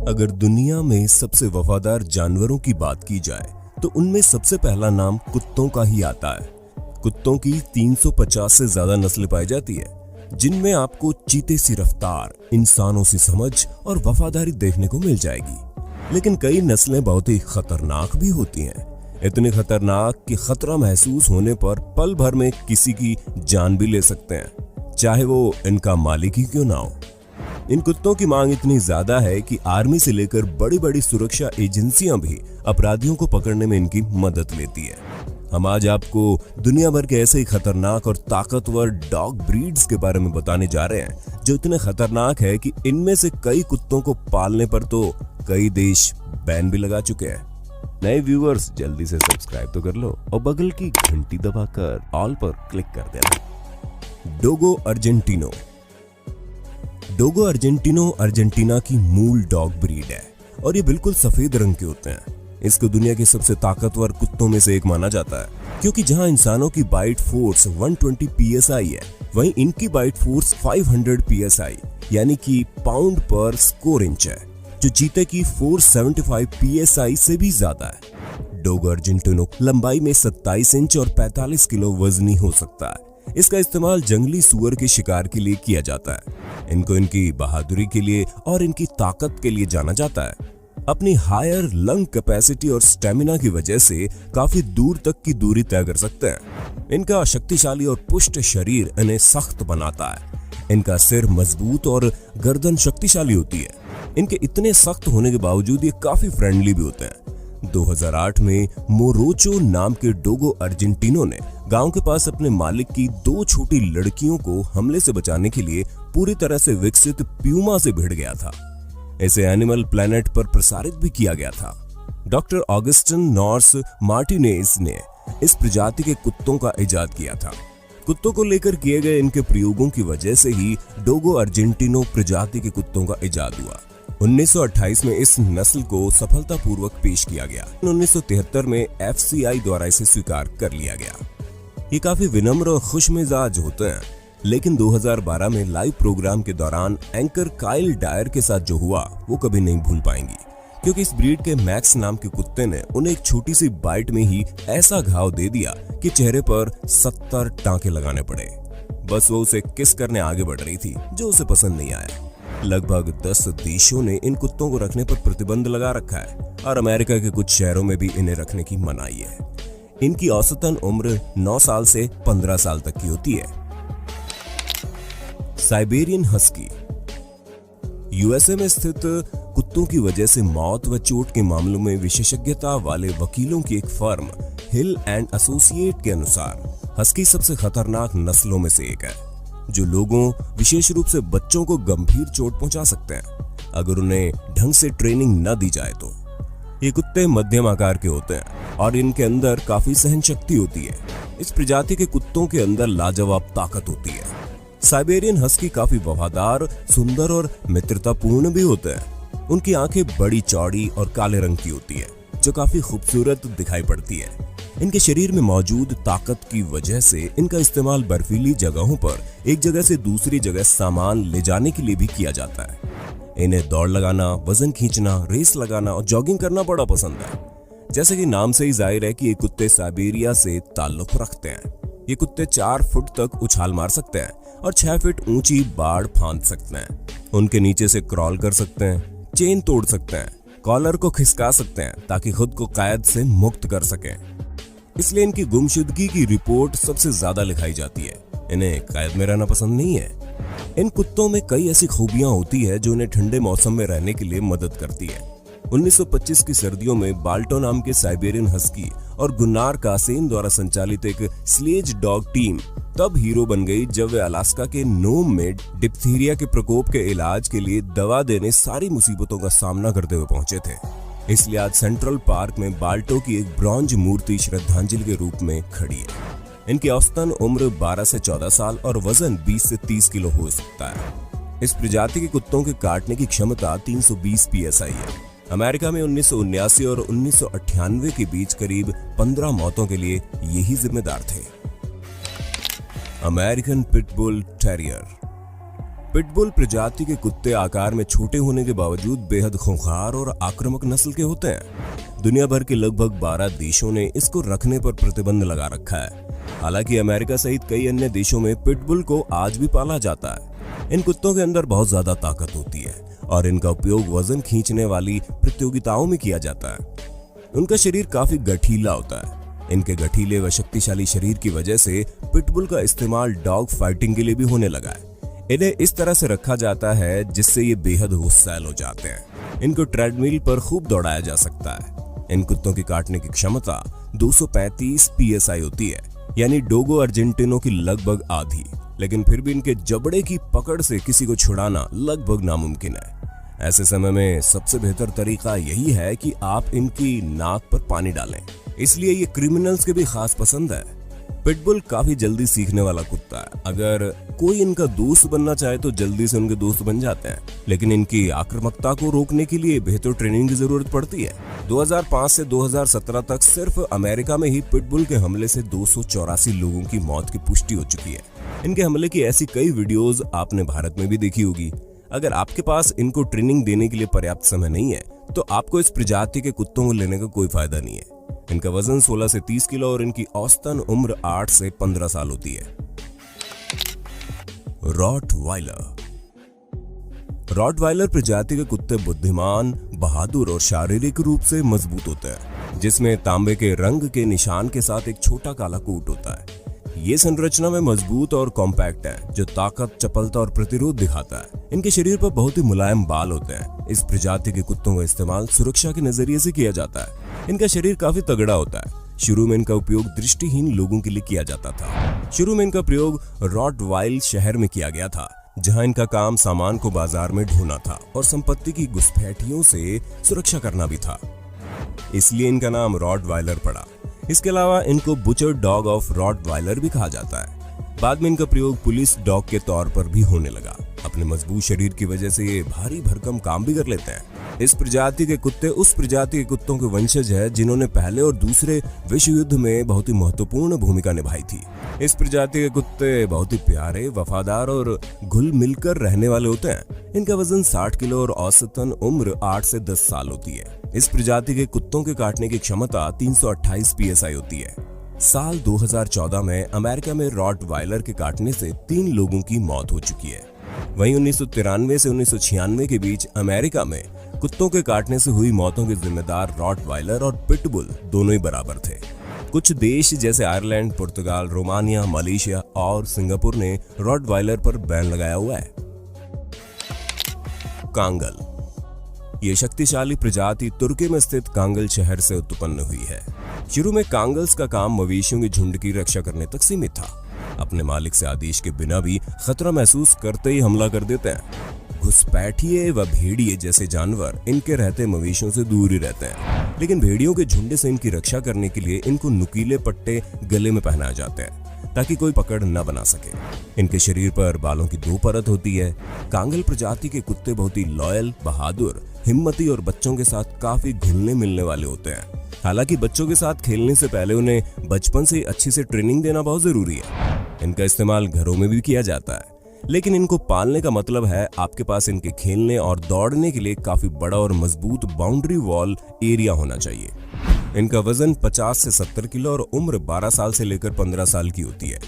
अगर दुनिया में सबसे वफादार जानवरों की बात की जाए तो उनमें सबसे पहला नाम कुत्तों का ही आता है। कुत्तों की 350 से ज्यादा नस्लें पाई जाती है, जिनमें आपको चीते सी रफ्तार, इंसानों सी समझ और वफादारी देखने को मिल जाएगी। लेकिन कई नस्लें बहुत ही खतरनाक भी होती हैं, इतनी खतरनाक कि खतरा महसूस होने पर पल भर में किसी की जान भी ले सकते हैं, चाहे वो इनका मालिक ही क्यों ना हो। इन कुत्तों की मांग इतनी ज्यादा है कि आर्मी से लेकर बड़ी बड़ी सुरक्षा एजेंसियां भी अपराधियों को पकड़ने में इनकी मदद लेती है। हम आज आपको दुनिया भर के ऐसे ही खतरनाक और ताकतवर डॉग ब्रीड्स के बारे में बताने जा रहे हैं, जो इतने खतरनाक है कि इनमें से कई कुत्तों को पालने पर तो कई देश बैन भी लगा चुके हैं। नए व्यूअर्स जल्दी से सब्सक्राइब तो कर लो और बगल की घंटी दबाकर ऑल पर क्लिक कर देना। डोगो अर्जेंटिनो। डोगो अर्जेंटिनो अर्जेंटीना की मूल डॉग ब्रीड है और ये बिल्कुल सफेद रंग के होते हैं। इसको दुनिया के सबसे ताकतवर कुत्तों में से एक माना जाता है, क्योंकि जहां इंसानों की बाइट फोर्स 120 psi है, वहीं इनकी बाइट फोर्स 500 psi यानी कि पाउंड पर स्क्वायर इंच है, जो चीते की 475 psi से भी ज्यादा है। डोगो अर्जेंटिनो लंबाई में 27 इंच और 45 किलो वजनी हो सकता है। इसका इस्तेमाल जंगली सुअर के शिकार के लिए किया जाता है। इनको इनकी बहादुरी के लिए और इनकी ताकत के लिए जाना जाता है। अपनी हायर लंग कैपेसिटी और स्टेमिना की वजह से काफी दूर तक की दूरी तय कर सकते हैं। इनका शक्तिशाली और पुष्ट शरीर इन्हें सख्त बनाता है। इनका सिर मजबूत और गर्दन शक्तिशाली होती है। इनके इतने सख्त होने के बावजूद ये काफी फ्रेंडली भी होते हैं। 2008 में मोरोचो नाम के डोगो अर्जेंटिनो ने गांव के पास अपने मालिक की 2 छोटी लड़कियों को हमले से बचाने के लिए पूरी तरह से विकसित प्यूमा से भिड़ गया था। इसे एनिमल प्लैनेट पर प्रसारित भी किया गया था। डॉक्टर ऑगस्टिन नॉर्स मार्टिनेज ने इस प्रजाति के कुत्तों का इजाद किया था। कुत्तों को लेकर किए गए इनके प्रयोगों की वजह से ही डोगो अर्जेंटिनो प्रजाति के कुत्तों का इजाद हुआ। 1928 में इस नस्ल को सफलतापूर्वक पेश किया गया। 1973 में FCI द्वारा इसे स्वीकार कर लिया गया। ये काफी विनम्र और खुशमिजाज होते हैं, लेकिन 2012 में लाइव प्रोग्राम के दौरान एंकर काइल डायर के साथ जो हुआ वो कभी नहीं भूल पाएंगी, क्योंकि इस ब्रीड के मैक्स नाम के कुत्ते ने उन्हें एक छोटी सी बाइट में ही ऐसा घाव दे दिया कि चेहरे पर 70 टांके लगाने पड़े। बस वो उसे किस करने आगे बढ़ रही थी, जो उसे पसंद नहीं आया। लगभग 10 देशों ने इन कुत्तों को रखने पर प्रतिबंध लगा रखा है और अमेरिका के कुछ शहरों में भी इन्हें रखने की मनाही है। इनकी औसतन उम्र 9 साल से 15 साल तक की होती है। Siberian husky. यूएसए में स्थित कुत्तों की वजह से मौत व चोट के मामलों में विशेषज्ञता वाले वकीलों की एक फर्म हिल एंड एसोसिएट के अनुसार हस्की सबसे खतरनाक नस्लों में से एक है, जो लोगों, विशेष रूप से बच्चों को गंभीर चोट पहुंचा सकते हैं अगर उन्हें ढंग से ट्रेनिंग न दी जाए तो। ये कुत्ते मध्यम आकार के होते हैं और इनके अंदर काफी सहन शक्ति होती है। इस प्रजाति के कुत्तों के अंदर लाजवाब ताकत होती है। साइबेरियन हस्की काफी वफादार, सुंदर और मित्रतापूर्ण भी होते हैं। उनकी आंखें बड़ी चौड़ी और काले रंग की होती है, जो काफी खूबसूरत दिखाई पड़ती है। इनके शरीर में मौजूद ताकत की वजह से इनका इस्तेमाल बर्फीली जगहों पर एक जगह से दूसरी जगह सामान ले जाने के लिए भी किया जाता है। इन्हें दौड़ लगाना, वजन खींचना, रेस लगाना और जॉगिंग करना बड़ा पसंद है। जैसे कि नाम से ही जाहिर है कि ये कुत्ते साइबेरिया से ताल्लुक रखते हैं। ये कुत्ते 4 फुट तक उछाल मार सकते हैं और 6 फीट ऊंची बाड़ फांद सकते हैं। उनके नीचे से क्रॉल कर सकते हैं, चेन तोड़ सकते हैं, कॉलर को खिसका सकते हैं ताकि खुद को कैद से मुक्त कर सकें। इसलिए इनकी गुमशुदगी की रिपोर्ट सबसे ज्यादा लिखाई जाती है। इन्हें कैद में रहना पसंद नहीं है। इन कुत्तों में कई ऐसी खूबियां होती है जो इन्हें ठंडे मौसम में रहने के लिए मदद करती है। 1925 की सर्दियों में बाल्टो नाम के साइबेरियन हस्की और गुन्नार कासेन द्वारा संचालित एक स्लेज डॉग टीम तब हीरो बन गई जब वे अलास्का के नोम में डिप्थीरिया के प्रकोप के इलाज के लिए दवा देने सारी मुसीबतों का सामना करते हुए पहुंचे थे। इसलिए आज सेंट्रल पार्क में बाल्टो की एक ब्रॉन्ज मूर्ति श्रद्धांजलि के रूप में खड़ी है। इनकी औसतन उम्र 12 से 14 साल और वजन 20 से 30 किलो हो सकता है। इस प्रजाति के कुत्तों के काटने की क्षमता 320 psi है। अमेरिका में 1979 और 1998 के बीच करीब 15 मौतों के लिए यही जिम्मेदार थे। American pitbull terrier. पिटबुल प्रजाति के कुत्ते आकार में छोटे होने के बावजूद बेहद खूंखार और आक्रामक नस्ल के होते हैं। दुनिया भर के लगभग 12 देशों ने इसको रखने पर प्रतिबंध लगा रखा है। हालांकि अमेरिका सहित कई अन्य देशों में पिटबुल को आज भी पाला जाता है। इन कुत्तों के अंदर बहुत ज्यादा ताकत होती है और इनका उपयोग वजन खींचने वाली प्रतियोगिताओं में किया जाता है। उनका शरीर काफी गठीला होता है। इनके गठीले व शक्तिशाली शरीर की वजह से पिटबुल का इस्तेमाल डॉग फाइटिंग के लिए भी होने लगा है। इन्हें इस तरह से रखा जाता है जिससे ये बेहद गुस्सैल हो जाते हैं। इनको ट्रेडमिल पर खूब दौड़ाया जा सकता है। इन कुत्तों की काटने की क्षमता 235 PSI होती है, यानी डोगो अर्जेंटिनो की लगभग आधी। लेकिन फिर भी इनके जबड़े की पकड़ से किसी को छुड़ाना लगभग नामुमकिन है। ऐसे समय में सबसे बेहतर तरीका यही है कि आप इनकी नाक पर पानी डालें। इसलिए ये क्रिमिनल्स के भी खास पसंद है। पिटबुल काफी जल्दी सीखने वाला कुत्ता है। अगर कोई इनका दोस्त बनना चाहे तो जल्दी से उनके दोस्त बन जाते हैं, लेकिन इनकी आक्रामकता को रोकने के लिए बेहतर ट्रेनिंग की जरूरत पड़ती है। 2005 से 2017 तक सिर्फ अमेरिका में ही पिटबुल के हमले से 284 लोगों की मौत की पुष्टि हो चुकी है। इनके हमले की ऐसी कई वीडियोस आपने भारत में भी देखी होगी। अगर आपके पास इनको ट्रेनिंग देने के लिए पर्याप्त समय नहीं है तो आपको इस प्रजाति के कुत्तों को लेने का कोई फायदा नहीं है। इनका वजन 16 से 30 किलो और इनकी औसतन उम्र 8 से 15 साल होती है। रॉटवाइलर। रॉटवाइलर प्रजाति के कुत्ते बुद्धिमान, बहादुर और शारीरिक रूप से मजबूत होते हैं, जिसमें तांबे के रंग के निशान के साथ एक छोटा काला कोट होता है। ये संरचना में मजबूत और कॉम्पैक्ट है, जो ताकत, चपलता और प्रतिरोध दिखाता है। इनके शरीर पर बहुत ही मुलायम बाल होते हैं। इस प्रजाति के कुत्तों का इस्तेमाल सुरक्षा के नजरिए से किया जाता है। इनका शरीर काफी तगड़ा होता है। शुरू में इनका उपयोग दृष्टिहीन लोगों के लिए किया जाता था। शुरू में इनका प्रयोग रॉटवाइल शहर में किया गया था, जहां इनका काम सामान को बाजार में ढोना था और संपत्ति की घुसपैठियों से सुरक्षा करना भी था। इसलिए इनका नाम रॉटवाइलर पड़ा। इसके अलावा इनको बुचर डॉग ऑफ रॉटवाइलर भी कहा जाता है। बाद में इनका प्रयोग पुलिस डॉग के तौर पर भी होने लगा। अपने मजबूत शरीर की वजह से ये भारी भरकम काम भी कर लेते हैं। इस प्रजाति के कुत्ते उस प्रजाति के कुत्तों के वंशज है जिन्होंने पहले और दूसरे विश्व युद्ध में बहुत ही महत्वपूर्ण भूमिका निभाई थी। इस प्रजाति के कुत्ते बहुत ही प्यारे, वफादार और घुल मिलकर रहने वाले होते हैं। इनका वजन 60 किलो और औसतन उम्र 8 से 10 साल होती है। इस प्रजाति के कुत्तों के काटने की क्षमता 328 PSI होती है। साल 2014 में अमेरिका में रॉटवाइलर के काटने से 3 लोगों की मौत हो चुकी है। वहीं 1993 से 1996 के बीच अमेरिका में कुत्तों के काटने से हुई मौतों के जिम्मेदार रॉटवाइलर और पिटबुल दोनों ही बराबर थे। कुछ देश जैसे आयरलैंड, पुर्तगाल, रोमानिया, मलेशिया और सिंगापुर ने रॉटवाइलर पर बैन लगाया हुआ है। कांगल। ये शक्तिशाली प्रजाति तुर्की में स्थित कांगल शहर से उत्पन्न हुई है। शुरू में कांगल्स का काम मवेशियों के झुंड की रक्षा करने तक सीमित था। अपने मालिक से आदेश के बिना भी खतरा महसूस करते ही हमला कर देते हैं। घुसपैठिए व भेड़िए जैसे जानवर इनके रहते मवेशियों से दूर ही रहते हैं, लेकिन भेड़ियों के झुंड से इनकी रक्षा करने के लिए इनको नुकीले पट्टे गले में पहनाए जाते हैं ताकि कोई पकड़ न बना सके। इनके शरीर पर बालों की 2 परत होती है। कांगल प्रजाति के कुत्ते बहुत ही लॉयल, बहादुर, हिम्मती और बच्चों के साथ काफी घुलने मिलने वाले होते हैं। हालांकि बच्चों के साथ खेलने से पहले उन्हें बचपन से अच्छी से ट्रेनिंग देना बहुत जरूरी है। इनका इस्तेमाल घरों में भी किया जाता है, लेकिन इनको पालने का मतलब है आपके पास इनके खेलने और दौड़ने के लिए काफी बड़ा और मजबूत बाउंड्री वॉल एरिया होना चाहिए। इनका वजन 50 से 70 किलो और उम्र 12 साल से लेकर 15 साल की होती है।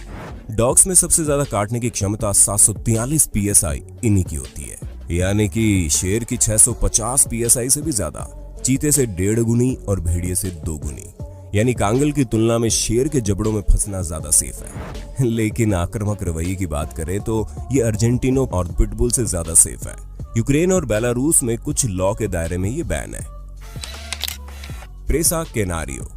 डॉग्स में सबसे ज्यादा काटने की क्षमता 743 PSI इन्हीं की होती है, यानी कि शेर की 650 PSI से भी ज्यादा, चीते से 1.5 गुनी और भेड़िए से 2 गुनी। यानी कांगल की तुलना में शेर के जबड़ों में फंसना ज्यादा सेफ है। लेकिन आक्रामक रवैये की बात करें तो ये अर्जेंटिनो और पिटबुल से ज्यादा सेफ है। यूक्रेन और बेलारूस में कुछ लॉ के दायरे में ये बैन है। प्रेसा कैनारियो।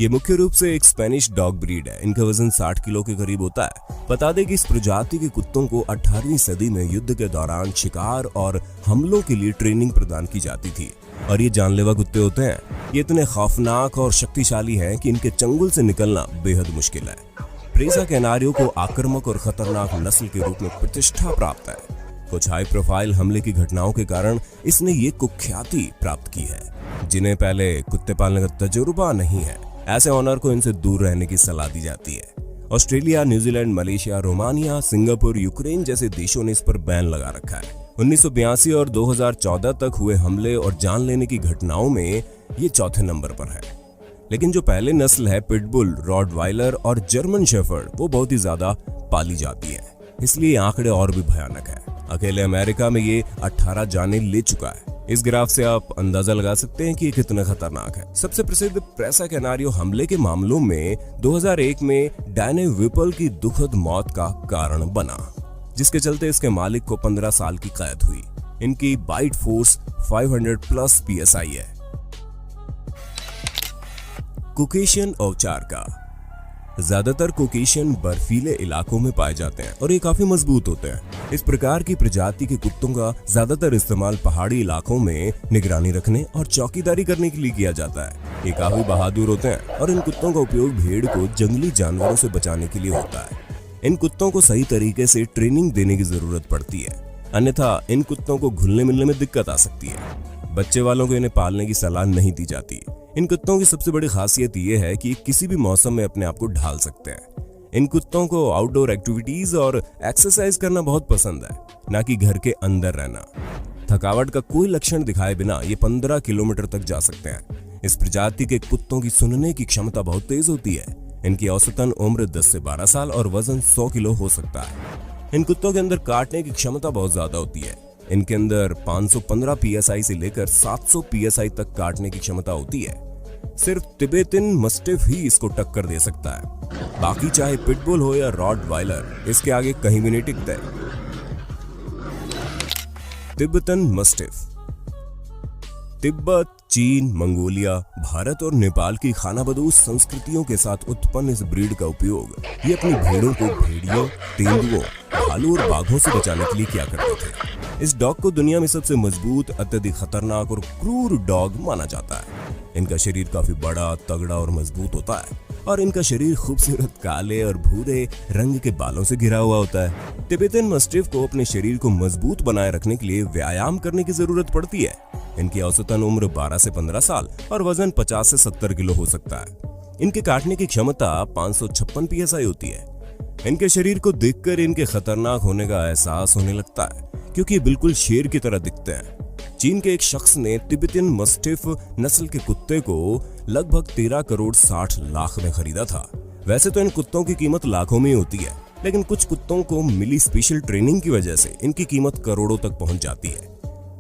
ये मुख्य रूप से एक स्पेनिश डॉग ब्रीड है। इनका वजन 60 किलो के करीब होता है। बता दें कि इस प्रजाति के कुत्तों को 18वीं सदी में युद्ध के दौरान शिकार और हमलों के लिए ट्रेनिंग प्रदान की जाती थी और ये जानलेवा कुत्ते होते हैं। ये इतने खौफनाक और शक्तिशाली हैं कि इनके चंगुल से निकलना बेहद मुश्किल है। प्रेसा कैनारियो को आक्रामक और खतरनाक नस्ल के रूप में प्रतिष्ठा प्राप्त है। कुछ हाई प्रोफाइल हमले की घटनाओं के कारण इसने ये कुख्याति प्राप्त की है। जिन्हें पहले कुत्ते पालने का तजुर्बा नहीं है, ऐसे ऑनर को इनसे दूर रहने की सलाह दी जाती है Australia, New Zealand, Malaysia, Romania, Singapore, Ukraine जैसे देशों ने इस पर बैन लगा रखा है। 1982 और 2014 तक हुए हमले और जान लेने की घटनाओं में ये चौथे नंबर पर है। लेकिन जो पहले नस्ल है पिटबुल, रॉटवाइलर और जर्मन शेफर्ड, वो बहुत ही ज्यादा पाली जाती है, इसलिए आंकड़े और भी भयानक है। अकेले अमेरिका में ये 18 जानें ले चुका है। इस ग्राफ से आप अंदाजा लगा सकते हैं कि ये कितना खतरनाक है। सबसे प्रसिद्ध प्रेसा कैनारियो हमले के मामलों में 2001 में डैने विपल की दुखद मौत का कारण बना, जिसके चलते इसके मालिक को 15 साल की कैद हुई। इनकी बाइट फोर्स 500+ PSI है। कोकेशियन औचारका। ज्यादातर कोकेशियन बर्फीले इलाकों में पाए जाते हैं और ये काफी मजबूत होते हैं। इस प्रकार की प्रजाति के कुत्तों का ज्यादातर इस्तेमाल पहाड़ी इलाकों में निगरानी रखने और चौकीदारी करने के लिए किया जाता है। ये काफी बहादुर होते हैं और इन कुत्तों का उपयोग भेड़ को जंगली जानवरों से बचाने के लिए होता है। इन कुत्तों को सही तरीके से ट्रेनिंग देने की जरूरत पड़ती है, अन्यथा इन कुत्तों को घुलने मिलने में दिक्कत आ सकती है। बच्चे वालों को इन्हें पालने की सलाह नहीं दी जाती। इन कुत्तों की सबसे बड़ी खासियत यह है कि किसी भी मौसम में अपने आप को ढाल सकते हैं। इन कुत्तों को आउटडोर एक्टिविटीज और एक्सरसाइज करना बहुत पसंद है, ना कि घर के अंदर रहना। थकावट का कोई लक्षण दिखाए बिना ये 15 किलोमीटर तक जा सकते हैं। इस प्रजाति के कुत्तों की सुनने की क्षमता बहुत तेज होती है। इनकी औसतन उम्र 10 से 12 साल और वजन 100 किलो हो सकता है। इन कुत्तों के अंदर काटने की क्षमता बहुत ज्यादा होती है। इनके अंदर 515 PSI से लेकर 700 PSI तक काटने की क्षमता होती है। सिर्फ तिबेतन मस्टिफ ही इसको टक्कर दे सकता है। बाकी चाहे पिटबुल हो या रॉटवाइलर, इसके आगे कहीं भी नहीं टिकता है। Tibetan mastiff. तिब्बत, चीन, मंगोलिया, भारत और नेपाल की खानाबदोश संस्कृतियों के साथ उत्पन्न इस ब्रीड का उपयोग ये अपनी भेड़ों को भेड़ियों, तेंदुओं, भालू और बाघों से बचाने के लिए किया करते थे। इस डॉग को दुनिया में सबसे मजबूत, अत्यधिक खतरनाक और क्रूर डॉग माना जाता है। इनका शरीर काफी बड़ा, तगड़ा और मजबूत होता है और इनका शरीर खूबसूरत काले और भूरे रंग के बालों से घिरा हुआ होता है। तिब्बतन मस्टिफ को अपने शरीर को मजबूत बनाए रखने के लिए व्यायाम करने की जरूरत पड़ती है। इनकी औसतन उम्र 12 से 15 साल और वजन 50 से 70 किलो हो सकता है। इनके काटने की क्षमता 556 PSI होती है। इनके शरीर को देखकर इनके खतरनाक होने का एहसास होने लगता है, क्योंकि ये बिल्कुल शेर की तरह दिखते हैं। चीन के एक शख्स ने तिब्बतन मस्टिफ नस्ल के कुत्ते को लगभग 13 करोड़ 60 लाख में खरीदा था। वैसे तो इन कुत्तों की कीमत लाखों में होती है, लेकिन कुछ कुत्तों को मिली स्पेशल ट्रेनिंग की वजह से इनकी कीमत करोड़ों तक पहुंच जाती है।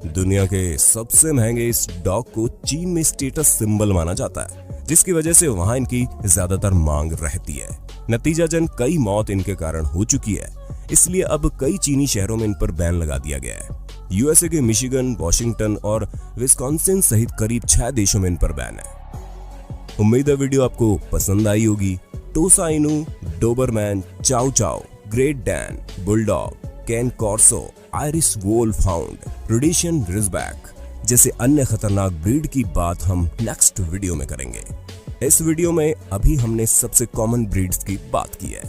दुनिया के सबसे महंगे इस डॉग को चीन में स्टेटस सिंबल माना जाता है, जिसकी वजह से वहां इनकी ज्यादातर मांग रहती है। नतीजतन कई मौत इनके कारण हो चुकी है, इसलिए अब कई चीनी शहरों में इन पर बैन लगा दिया गया है। यूएसए के मिशिगन, वॉशिंगटन और विस्कॉन्सिन सहित करीब 6 देशों में इन पर बैन है। उम्मीद है वीडियो आपको पसंद आई होगी। Tosa Inu, Doberman, chow chow, Great Dane, bulldog, cane corso, Irish wolfhound, Rhodesian ridgeback जैसे अन्य खतरनाक ब्रीड की बात हम नेक्स्ट वीडियो में करेंगे। इस वीडियो में अभी हमने सबसे कॉमन ब्रीड्स की बात की है।